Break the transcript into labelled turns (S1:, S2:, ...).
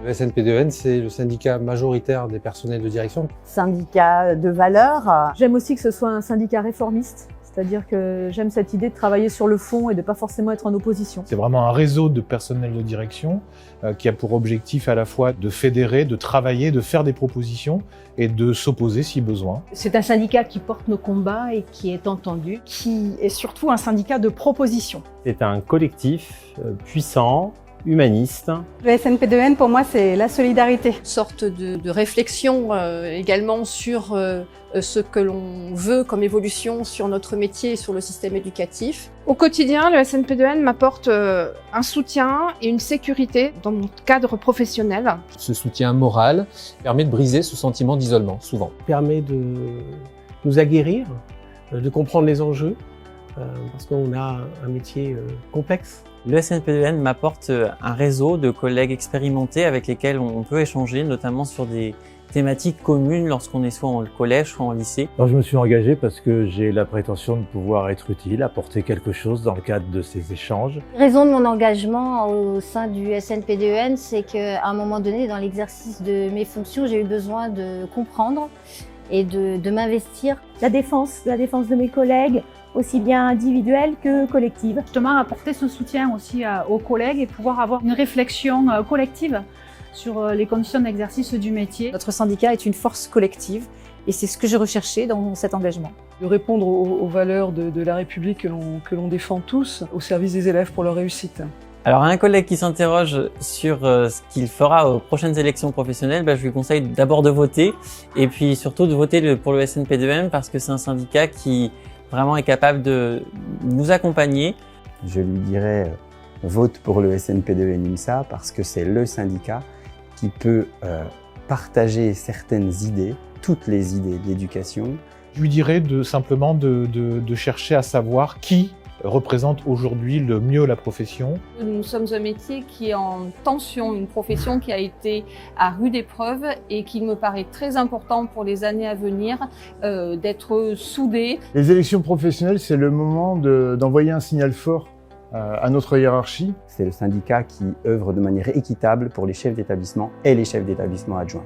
S1: Le SNPDEN, c'est le syndicat majoritaire des personnels de direction.
S2: Syndicat de valeurs.
S3: J'aime aussi que ce soit un syndicat réformiste, c'est-à-dire que j'aime cette idée de travailler sur le fond et de pas forcément être en opposition.
S4: C'est vraiment un réseau de personnel de direction qui a pour objectif à la fois de fédérer, de travailler, de faire des propositions et de s'opposer si besoin.
S5: C'est un syndicat qui porte nos combats et qui est entendu.
S6: Qui est surtout un syndicat de proposition.
S7: C'est un collectif puissant, humaniste.
S6: Le SNPDEN, pour moi, c'est la solidarité.
S8: Une sorte de réflexion également sur ce que l'on veut comme évolution sur notre métier et sur le système éducatif.
S9: Au quotidien, le SNPDEN m'apporte un soutien et une sécurité dans mon cadre professionnel.
S10: Ce soutien moral permet de briser ce sentiment d'isolement, souvent.
S11: Permet de nous aguerrir, de comprendre les enjeux, parce qu'on a un métier complexe.
S12: Le SNPDEN m'apporte un réseau de collègues expérimentés avec lesquels on peut échanger, notamment sur des thématiques communes lorsqu'on est soit en collège, soit en lycée.
S13: Alors je me suis engagé parce que j'ai la prétention de pouvoir être utile, apporter quelque chose dans le cadre de ces échanges.
S14: La raison de mon engagement au sein du SNPDEN, c'est qu'à un moment donné, dans l'exercice de mes fonctions, j'ai eu besoin de comprendre et de m'investir.
S3: La défense de mes collègues, aussi bien individuelle que collective.
S15: Justement, apporter ce soutien aussi aux collègues et pouvoir avoir une réflexion collective sur les conditions d'exercice du métier.
S2: Notre syndicat est une force collective et c'est ce que j'ai recherché dans cet engagement.
S16: De répondre aux valeurs de la République que l'on défend tous au service des élèves pour leur réussite.
S12: Alors à un collègue qui s'interroge sur ce qu'il fera aux prochaines élections professionnelles, je lui conseille d'abord de voter et puis surtout de voter pour le SNPDEN parce que c'est un syndicat qui vraiment est capable de nous accompagner.
S17: Je lui dirais vote pour le SNPDEN UNSA parce que c'est le syndicat qui peut partager certaines idées, toutes les idées de l'éducation.
S4: Je lui dirais simplement de chercher à savoir qui représente aujourd'hui le mieux la profession.
S8: Nous sommes un métier qui est en tension, une profession qui a été à rude épreuve et qu'il me paraît très important pour les années à venir d'être soudés.
S18: Les élections professionnelles, c'est le moment d'envoyer un signal fort à notre hiérarchie.
S17: C'est le syndicat qui œuvre de manière équitable pour les chefs d'établissement et les chefs d'établissement adjoints.